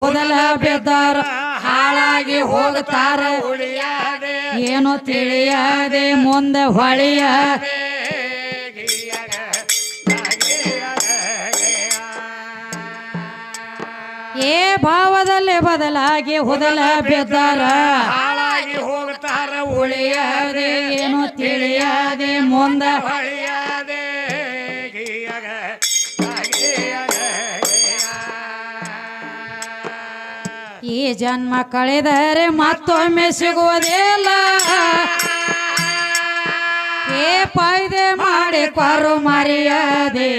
ಮೊದಲ ಬೆದ್ದಾರ ಹಾಳಾಗಿ ಹೋಗ್ತಾರ ಏನೋ ತಿಳಿಯದೆ ಮುಂದೆ ಹೊಳೆಯ ಏ ಭಾವದಲ್ಲಿ ಬದಲಾಗಿ ಹೊದಲ ಬೆದ್ದಾರ ಹಾಳಾಗಿ ಹೋಗ್ತಾರ ಉಳಿಯದೆ ಏನೋ ತಿಳಿಯದೆ ಮುಂದೆ ಹೊಳೆಯದೆ ಈ ಜನ್ಮ ಕಳೆದರೆ ಮತ್ತೊಮ್ಮೆ ಸಿಗುವುದಿಲ್ಲ ಏ ಪಾಯ್ದೆ ಮಾಡಿ ಕೊರು ಮರೆಯದೆ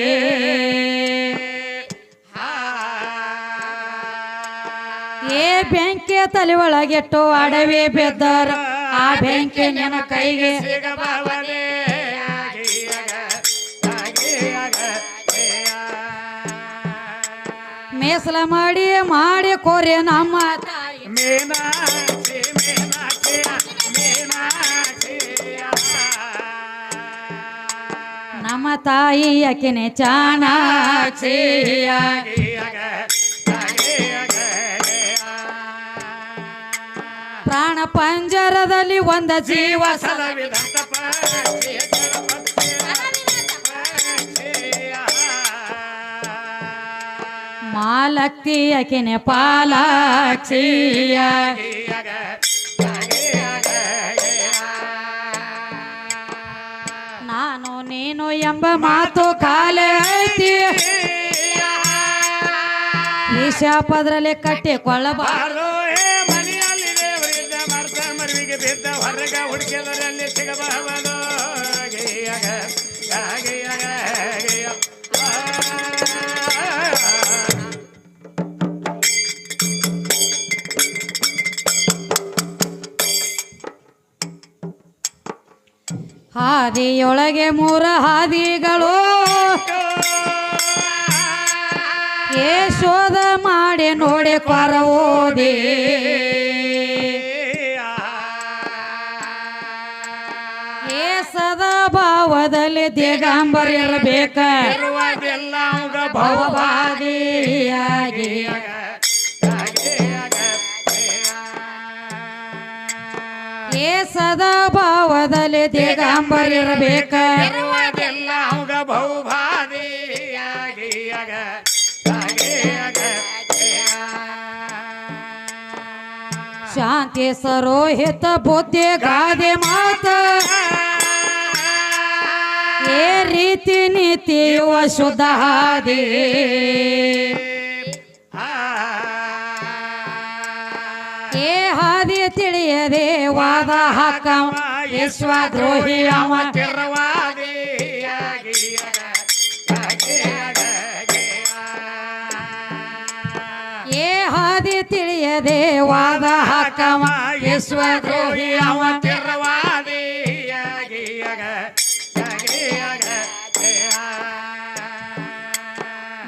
ಏ ಬೆಂಕಿ ತಲೆ ಒಳಗೆಟ್ಟು ಅಡವಿ ಬೆದ್ದಾರ ಆ ಬೆಂಕಿ ನಿನ್ನ ಕೈಗೆ ಮೇಸಲ ಮಾಡಿ ಮಾಡಿ ಕೋರೆ ನಮ್ಮ ತಾಯಿ ಮೀನಾಕ್ಷಿ ಮೀನಾಕ್ಷಿ ಮೀನಾಕ್ಷಿ ನಮ್ಮ ತಾಯಿ ಯಾಕೆನೆ ಚಾಣಾಕ್ಷಿಯ ಪ್ರಾಣ ಪಂಜರದಲ್ಲಿ ಒಂದ ಜೀವ ಸಲವಿದಂತ ಪಕ್ಷಿ ಮಾಲಕ್ತಿ ಯಾಕೆನೆ ಪಾಲಾಕ್ಷಿಯ ನಾನು ನೀನು ಎಂಬ ಮಾತು ಕಾಲೇ ಐತಿ ಈ ಶಾಪದ್ರಲ್ಲಿ ಕಟ್ಟಿಕೊಳ್ಳಬಾರದು ಮನೆಯಲ್ಲಿ ದೇವರಿದ್ದ ಮರ್ತ ಮರುವಿಗೆ ಬಿದ್ದ ಹೊರಗ ಹುಡುಕಿದರಲ್ಲಿ ಸಿಗಬಹುದು ಹಾದಿಯೊಳಗೆ ಮೂರ ಹಾದಿಗಳು ಏ ಶೋಧ ಮಾಡಿ ನೋಡಿ ಕೊರ ಓದಿ ಏ ಸದಾ ಭಾವದಲ್ಲಿ ದಿಗಂಬರ್ ಇರಬೇಕ ಭವಭಾದಿಯಾಗಿ ಏ ಸದಾ ಭಾವದಲ್ಲಿ ದಿಗಂಬರ್ ಇರಬೇಕ ಶಾಂತಿ ಸರೋಹಿತ ಬುದ್ಧಿ ಗಾದೆ ಮಾತ ಏ ರೀತಿ ನೀತಿ ಯುವ ಶುದ್ಧ ಹಾದಿ ಏ ಹಾದಿ ತಿಳಿಯದೆ ವಾದ ಹಾಕ ವಿಶ್ವದ್ರೋಹಿ ಅವ ಏ ಹಾದಿ ತಿಳಿಯದೆ ವಾದ ಹಾಕವ ವಿಶ್ವದ್ರೋಹಿ ಅವ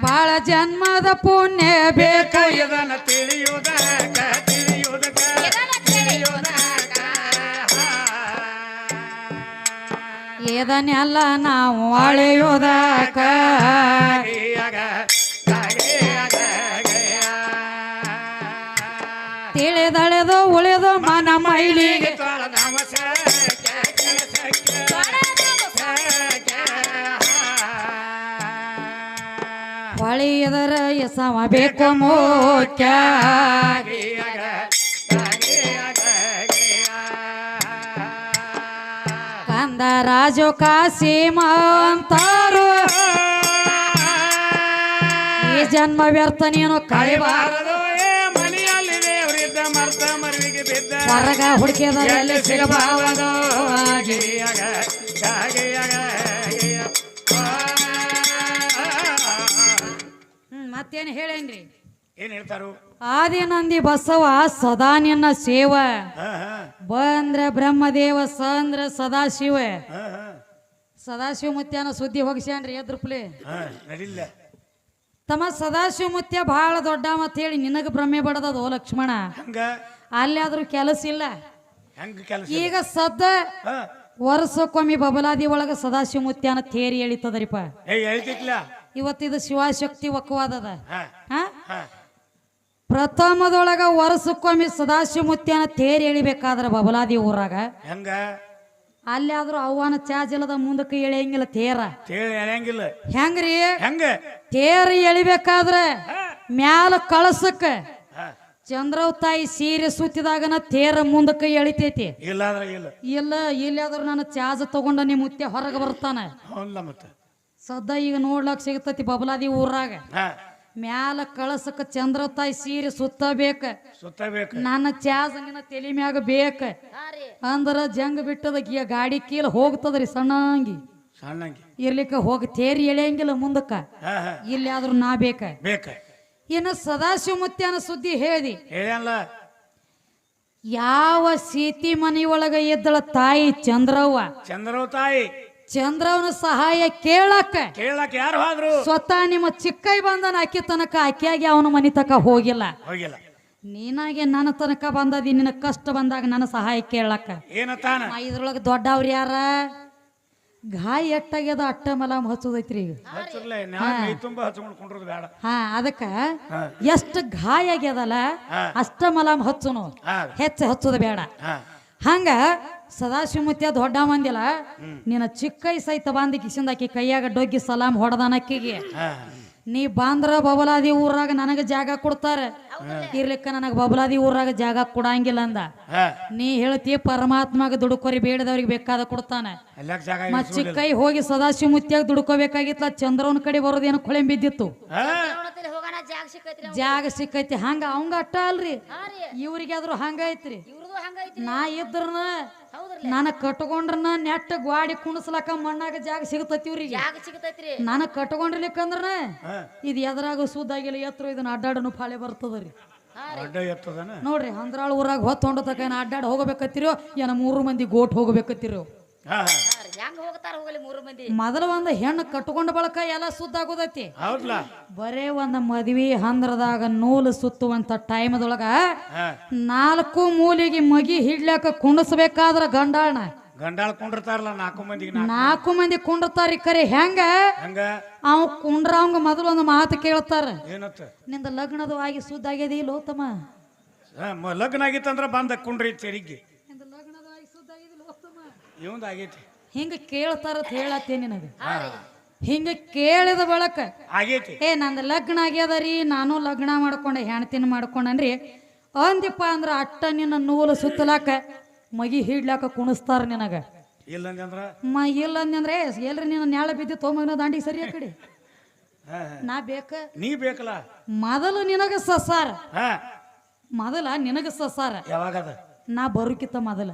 ಬಾಳ ಜನ್ಮದ ಪುಣ್ಯ ಬೇಕು ಇದನ್ನು ತಿಳಿಯುವುದಕ್ಕ ಇದನ್ನೆಲ್ಲ ನಾವು ಅಳೆಯುವುದಕ್ಕ ತಿಳಿದಳೆದು ಉಳಿದು ಮನ ಮೈಲಿಗೆ ಹೊಳೆಯದರ ಎಸವ ಬೇಕು ಮುಖ್ಯ ಕಂದ ರಾಜು ಕಾಸಿಮ ಅಂತಾರು ಈ ಜನ್ಮ ವ್ಯರ್ಥ ನೀನು ಕಳಿಬಾರದು ಮನೆಯಲ್ಲಿ ದೇವರಿದ್ದ ಮರ್ತ ಮರುವಿಗೆ ಬಿದ್ದ ಹೊರಗ ಹುಡುಕಿದಲ್ಲಿ ಸಿಗಬಾರದು ಮತ್ತೇನು ಹೇಳೇನ್ರಿ ಏನ್ ಹೇಳ್ತಾರು ಆದಿನಂದಿ ಬಸವ ಸದಾ ನಿನ್ನ ಸೇವ ಬಂದ್ರ ಬ್ರಹ್ಮದೇವ ಸಂದ್ರ ಸದಾಶಿವ ಸದಾಶಿವ ಮುತ್ಯನ ಸುದ್ದಿ ಹೋಗಿಸ್ಯಾನ್ರಿ ಎದ್ರಪ್ಲೆ ನಡಿಲ್ಲ ತಮ್ಮ ಸದಾಶಿವ ಮುತ್ಯ ಬಹಳ ದೊಡ್ಡ ಮತ್ ಹೇಳಿ ನಿನಗ ಭ್ರಮೆ ಬಡದದು ಲಕ್ಷ್ಮಣ ಹಂಗ ಅಲ್ಲಿ ಆದ್ರೂ ಕೆಲಸ ಇಲ್ಲ ಹಂಗ ಕೆಲಸ ಈಗ ಸದ್ದ ವರ್ಷಕ್ಕೊಮ್ಮೆ ಬಬಲಾದಿ ಒಳಗ ಸದಾಶಿವ ಮುತ್ಯನ ತೇರಿ ಎಳಿತದರಿಪ. 哎， ಹೇಳ್ತಿಕ್ಲ ಇವತ್ತಿದು ಶಿವಶಕ್ತಿ ಒಕ್ಕವಾದದ. ಹಾ, ಹಾ ಪ್ರಥಮದೊಳಗ ವರ್ಷಕ್ಕೊಮ್ಮೆ ಸದಾಶಿವಮೂರ್ತಿಯನ ತೇರಿ ಎಳಿಬೇಕಾದ್ರ ಬಬಲಾದಿ ಊರಾಗ ಹೆಂಗ ಅಲ್ಲಿ ಆದ್ರೂ ಅವನ ಚಾಜಲದ ಮುಂದಕ್ಕೆ ಎಳೆಯಂಗಿಲ್ಲ ತೇರ ಎಳೆಯಂಗಿಲ್ಲ ಹೆಂಗ್ರಿ ಹೆಂಗ ತೇರ ಎಳಿಬೇಕಾದ್ರ ಮ್ಯಾಲ ಕಳಸಕ್ಕ ಹಾ. ಚಂದ್ರವ್ ತಾಯಿ ಸೀರೆ ಸುತ್ತಿದಾಗನ ತೇರ ಮುಂದಕ್ಕೆ ಎಳಿತೈತಿ. ಇಲ್ಲಾದ್ರ ಇಲ್ಲ ಇಲ್ಲ ಇಲ್ಲಾದ್ರೂ ನನ್ನ ಚಾಜ ತಗೊಂಡ ನಿಮ್ಮ ಮುತ್ಯ ಹೊರಗೆ ಬರ್ತಾನ. ಹೌದಲ್ಲ ಮತ್ತ ಸದ್ದ ಈಗ ನೋಡ್ಲಕ್ ಸಿಗತೈತಿ ಬಬಲಾದಿ ಊರಾಗ ಹಾ ಮ್ಯಾಲ ಕಳಸಕ್ಕ ಚಂದ್ರವ್ ತಾಯಿ ಸೀರೆ ಸುತ್ತಬೇಕ. ಸುತ್ತಬೇಕು ನನ್ನ ಚಾಜ ನಿನ್ನ ತಲೆ ಮ್ಯಾಗ ಬೇಕ ಅಂದ್ರ ಜಂಗ್ ಬಿಟ್ಟದ ಗಾಡಿ ಕೀಲ ಹೋಗ್ತದ್ರಿ ಸಣ್ಣಂಗಿ ಸಣ್ಣಂಗಿ ಇರ್ಲಿಕ್ಕ ಹೋಗಿ ತೇರಿ ಎಳೆಯಂಗಿಲ್ಲ ಮುಂದಕ್ಕ. ಹಾ ಹಾ ಇಲ್ಲಿ ಆದ್ರೂ ನಾ ಬೇಕ. ಬೇಕ ಇನ್ನು ಸದಾಶಿವಮೂರ್ತಿಯನ ಸುದ್ದಿ ಹೇಳಿ ಹೇಳಲ್ಲ ಯಾವ ಸೀತಿ ಮನೆಯೊಳಗ ಇದ್ದಳ ತಾಯಿ ಚಂದ್ರವ್ವ ಚಂದ್ರವ್ ತಾಯಿ ಚಂದ್ರವನ ಸಹಾಯ ಕೇಳಕ್ಕ ಕೇಳಕ್ ಯಾರು ಹೋದ್ರು ಸ್ವತಃ ನಿಮ್ಮ ಚಿಕ್ಕೈ ಬಂದನ ಅಕ್ಕಿ ತನಕ ಅಕ್ಕಿಯಾಗಿ ಅವನ ಮನಿ ತಕ ಹೋಗಿಲ್ಲ. ಹೋಗಿಲ್ಲ ನೀನಾಗೆ ನನ್ನ ತನಕ ಬಂದದಿ ನಿನ್ನ ಕಷ್ಟ ಬಂದಾಗ ನನ್ನ ಸಹಾಯ ಕೇಳಕ್ಕ. ಏನತ್ತಾನ ಇದ್ರೊಳಗ ದೊಡ್ಡವ್ರ ಯಾರ ಗಾಯ ಎಟ್ಟಾಗ್ಯದ ಅಟ್ಟ ಮಲಾಮ್ ಹಚ್ಚೋದೈತ್ರಿ ಈಗ. ಹಚ್ಚರ್ಲೆ ನಾ ಕೈ ತುಂಬ ಹಚ್ಕೊಂಡು ಕುಂಡ್ರದು ಬೇಡ. ಹಾ ಅದಕ್ಕ ಎಷ್ಟು ಗಾಯ ಆಗ್ಯದಲ್ಲ ಅಷ್ಟ ಮಲಾಮ್ ಹಚ್ಚುನು ಹೆಚ್ಚು ಹಚ್ಚೋದು ಬೇಡ. ಹಂಗ ಸದಾಶಿವಮೂರ್ತಿಯ ದೊಡ್ಡ ಮಂದಿಲ್ಲ ನಿನ್ನ ಚಿಕ್ಕೈ ಸಹಿತ ಬಂದಿ ಕಿಸಿಂದಾಕಿ ಕೈಯಾಗ ಡೊಗ್ಗಿ ಸಲಾಮ್ ಹೊಡೆದನಕ್ಕಿಗೆ ನೀ ಬಾಂದ್ರ ಬಬಲಾದಿ ಊರಾಗ ನನಗ ಜಾಗ ಕೊಡ್ತಾರ ಇರ್ಲಿಕ್ಕ ನನಗ ಬಬಲಾದಿ ಊರಾಗ ಜಾಗ ಕೊಡಂಗಿಲ್ಲ ಅಂದ. ನೀ ಹೇಳ್ತಿ ಪರಮಾತ್ಮಗ ದುಡುಕೋರಿ ಬೇಡದವ್ರಿಗೆ ಬೇಕಾದ ಕೊಡ್ತಾನ. ಮತ್ ಚಿಕ್ಕೈ ಹೋಗಿ ಸದಾಶಿವಮೂರ್ತಿಯಾಗ ದುಡ್ಕೋಬೇಕಾಗಿತ್ತ ಚಂದ್ರವನ ಕಡೆ ಬರೋದೇನು ಕೊಳೆಂ ಬಿದ್ದಿತ್ತು. ಜಾಗ ಸಿಕ್ಕೈತಿ ಹಂಗ ಅವಂಗ ಅಟ್ಟ ಅಲ್ರಿ ಇವ್ರಿಗಾದ್ರು ಹಂಗ ಐತ್ರಿ. ನಾ ಇದ್ರನ ನಾನ ಕಟ್ಕೊಂಡ್ರನ ನೆಟ್ಟ ಗ್ವಾಡಿ ಕುಣಸ್ಲಕ ಮಣ್ಣಾಗ ಜಾಗ ಸಿಗತೈತಿ ಇವ್ರಿಗೆ. ನಾನ ಕಟ್ಕೊಂಡಿರ್ಲಿಕ್ಕಂದ್ರ ಇದು ಎದ್ರಾಗ ಸುದ್ದಾಗಿಲ್ಲ ಎತ್ತರ ಇದನ್ನ ಅಡ್ಡಾಡನು ಫಾಳೆ ಬರ್ತದ್ರಿ. ನೋಡ್ರಿ ಅಂದ್ರಾಳ ಊರಾಗ ಹೊತ್ತು ಹೊಂಡತಕ ಏನ ಅಡ್ಡಾಡ್ ಹೋಗಬೇಕತ್ತಿರೋ ಏನ 3 ಮಂದಿ ಗೋಟ್ ಹೋಗಬೇಕತ್ತಿರೋ. ಮೊದಲ ಒಂದ್ ಹೆಣ್ಣು ಕಟ್ಕೊಂಡ ಬಳಕ ಎಲ್ಲ ಸುದ್ದಾಗೋದೈತಿ. ಬರೇ ಒಂದ್ ಮದ್ವಿ ಹಂದ್ರದಾಗ ನೂಲು ಸುತ್ತುವಂತ ಟೈಮದೊಳಗ 4 ಮೂಲಿಗೆ ಮಗಿ ಹಿಡ್ಲಾಕ ಕುಂಡಸ್ಬೇಕಾದ್ರ ಗಂಡಾಳನ ಗಂಡಾಳ ಕುಂಡಿರ್ತಾರಲ್ಲ 4 ಮಂದಿ ಕುಂಡಿರ್ತಾರಿ. ಕರೆ ಹೆಂಗ ಅವ್ ಕುಂಡ್ರ ಅವಂಗ ಮೊದಲು ಒಂದು ಮಾತು ಕೇಳ್ತಾರ ನಿಂದ ಲಗ್ನದ ಆಗಿ ಸುದ್ದಾಗ್ಯದಿ ಲೋತಮ ಲಗ್ನ ಆಗಿತ್ತಂದ್ರ ಬಂದ ಕುಂಡ್ರಿ ತೆರಿಗೆ ಹಿಂಗ ಕೇಳ್ತಾರ ಹೇಳತ್ತೇ ನಿನಗ. ಹಿಂಗ ಕೇಳಿದ ಬಳಕ ಏ ನಂದ ಲಗ್ನ ಆಗ್ಯದರಿ ನಾನು ಲಗ್ನ ಮಾಡ್ಕೊಂಡೆ ಹೆಣ್ತಿನ ಮಾಡ್ಕೊಂಡನ್ರಿ ಅಂದಿಪ್ಪ ಅಂದ್ರ ಅಟ್ಟ ನಿನ್ನ ನೂಲು ಸುತ್ತಲಾಕ ಮಗಿ ಹಿಡ್ಲಾಕ ಕುಣಿಸ್ತಾರ ನಿನಗ. ಇಲ್ಲಂದ್ರೆ ಎಲ್ರಿ ನಿನ್ನ ನ್ಯಾಳ ಬಿದ್ದಿ ತೋಮಗನ ದಾಂಡಿ ಸರಿ ಆ ಕಡೆ ನಾ ಬೇಕ ನೀ ಬೇಕಲ್ಲ. ಮೊದಲು ನಿನಗ ಸಸಾರ ಮೊದಲ ನಿನಗ ಸಸಾರ ಯಾವಾಗದ ನಾ ಬರುಕಿತ್ತ ಮೊದಲ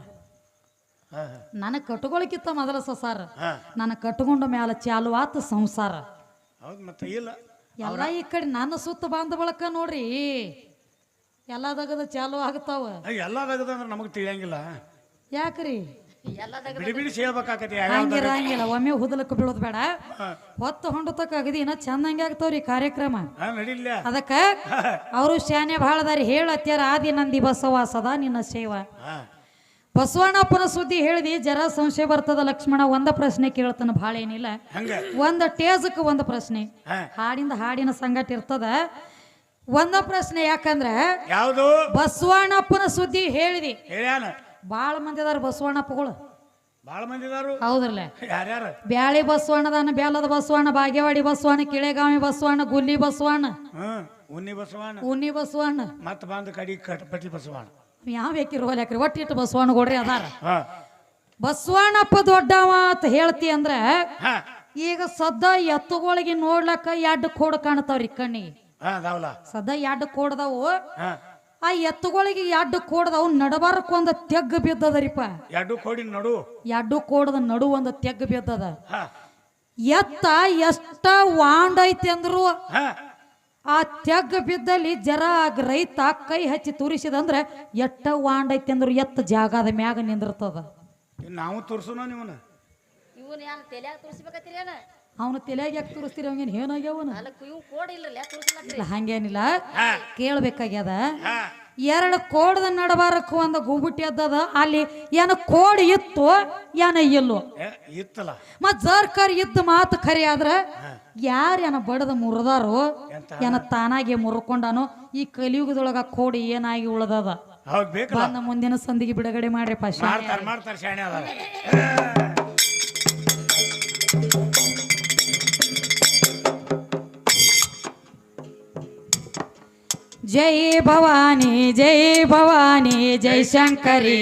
ನನಗ್ ಕಟ್ಕೊಳಕಿತ್ತ ಮೊದಲ ಸಸಾರ ನನ್ನ ಕಟ್ಕೊಂಡ ಮ್ಯಾಲ ಚಾಲು ಆತ ಸಂಸಾರ. ಎಲ್ಲ ಈ ಕಡೆ ನನ್ನ ಸುತ್ತ ಬಂದ ಬಳಕ ನೋಡ್ರಿ ಎಲ್ಲದಾಗದ ಚಾಲು ಆಗ್ತಾವ. ಎಲ್ಲದಾಗದ ನಮಗ್ ತಿಳಿಯಂಗಿಲ್ಲ ಯಾಕ್ರಿ ಹಂಗಿರಂಗಿಲ್ಲ. ಒಮ್ಮೆ ಹುದಲಕ್ಕ ಬೀಳೋದ್ ಬೇಡ ಹೊತ್ತು ಹೊಂಡತಕ್ಕ ಅಗದಿ ಇನ್ನ ಚಂದಂಗೆ ಆಗ್ತಾವ್ರಿ ಕಾರ್ಯಕ್ರಮ. ಅದಕ್ಕ ಅವರು ಶಾನೆ ಬಹಳದಾರಿ ಹೇಳತ್ಯಾರ ಆದಿ ನಂದಿ ಬಸವ ಸದಾ ನಿನ್ನ ಸೇವ. ಬಸವಣ್ಣಪ್ಪನ ಸುದ್ದಿ ಹೇಳಿದಿ ಜರ ಸಂಶಯ ಬರ್ತದ ಲಕ್ಷ್ಮಣ. ಒಂದ ಪ್ರಶ್ನೆ ಕೇಳ್ತಾನ ಭಾಳ ಏನಿಲ್ಲ ಒಂದ ಟೇಜಕ್ ಒಂದ ಪ್ರಶ್ನೆ ಹಾಡಿಂದ ಹಾಡಿನ ಸಂಗಟ ಇರ್ತದ. ಒಂದ ಪ್ರಶ್ನೆ ಯಾಕಂದ್ರ ಯಾವುದು ಬಸವಣ್ಣಪ್ಪನ ಸುದ್ದಿ ಹೇಳಿದಿ ಬಾಳ ಮಂದಿ ಅದಾರ ಬಸವಣ್ಣಪ್ಪಗಳು ಬಾಳ ಮಂದಿ ಅದಾರು ಹೌದ್ರಲ್ಲ. ಯಾರ್ಯಾರ ಬ್ಯಾಳಿ ಬಸವಣ್ಣದಾನ ಬ್ಯಾಲದ ಬಸವಣ್ಣ ಬಾಗೇವಾಡಿ ಬಸವಣ್ಣ ಕಿಳೆಗಾವಿ ಬಸವಣ್ಣ ಗುಲ್ಲಿ ಬಸವಣ್ಣ ಉನ್ನಿ ಬಸವಣ್ಣ ಮತ್ತ ಬಂದ ಕಡಿ ಕಟ್ಪಟ್ಟಿ ಬಸವಣ್ಣ ಯಾವ ಬೇಕಿರೋ ಯಾಕ್ರಿ ಒಟ್ಟಿಟ್ಟು ಬಸವಣ್ಣಗೊಡ್ರಿ ಅದಾರ. ಬಸವಣ್ಣಪ್ಪ ದೊಡ್ಡವ ಅಂತ ಹೇಳ್ತಿ ಅಂದ್ರ ಈಗ ಸದ್ದ ಎತ್ತುಗಳಿಗೆ ನೋಡ್ಲಕ್ಕ 2 ಕೋಡ್ ಕಾಣ್ತಾವ್ರಿ ಕಣ್ಣಿಗೆ. ಸದ್ದ 2 ಕೋಡ್ದಾವು ಆ ಎತ್ತುಗಳಿಗೆ 2 ಕೋಡ್ದಾವು ನಡಬಾರಕ್ ಒಂದ ತೆಗ್ಗ ಬಿದ್ದದರಿಪ್ಪ. 2 ಕೋಡದ ನಡು ಒಂದ ತೆಗ್ಗ ಬಿದ್ದದ. ಎತ್ತ ಎಷ್ಟ ವಾಂಡ್ ಐತಿ ಅಂದ್ರು ಆ ತೆಗ್ಗ ಬಿದ್ದಲ್ಲಿ ಜರ ರೈತ ಕೈ ಹಚ್ಚಿ ತುರಿಸಿದಂದ್ರ ಎಟ್ಟ ವಾಂಡ್ ಐತಿ ಅಂದ್ರು ಎತ್ತ ಜಾಗದ ಮ್ಯಾಗ ನಿಂದಿರ್ತದ. ನಾವು ತೋರ್ಸುನ ನೀವನ ಅವನು ತಲೆಯಾಗ ಯಾಕೆ ತೋರಿಸ್ತೀರಿ ಅವಂಗೇನು ಏನಾಗ್ಯಾವನ ಹಂಗೇನಿಲ್ಲ ಕೇಳ್ಬೇಕಾಗ್ಯದ. ಎರಡು ಕೋಡದ ನಡಬಾರಕ್ಕೆ ಒಂದು ಗುಬುಟಿ ಅದ್ದದ ಅಲ್ಲಿ ಏನ ಕೋಡ್ ಇತ್ತು ಏನ ಇಲ್ಲೋ ಇತ್ತಲ್ಲ ಮತ್ ಸರ್ಕಾರ ಇದ್ದ ಮಾತು ಖರೆ ಆದ್ರ ಯಾರೇನ ಬಡದ ಮುರಿದಾರೋ ಏನ ತಾನಾಗೆ ಮುರ್ಕೊಂಡಾನೋ ಈ ಕಲಿಯುಗದೊಳಗ ಕೋಡಿ ಏನಾಗಿ ಉಳ್ದದ ಹೌದ್ ಬೇಕಲ್ಲ ಬಂದ ಮುಂದಿನ ಸಂದಿಗೆ ಬಿಡುಗಡೆ ಮಾಡ್ರಿಪ್ಪ ಮಾಡ್ತಾರ ಶಾಣೆ ಅದಾರ ಜೈ ಭವಾನಿ ಜೈ ಭವಾನಿ ಜೈ ಶಂಕರಿ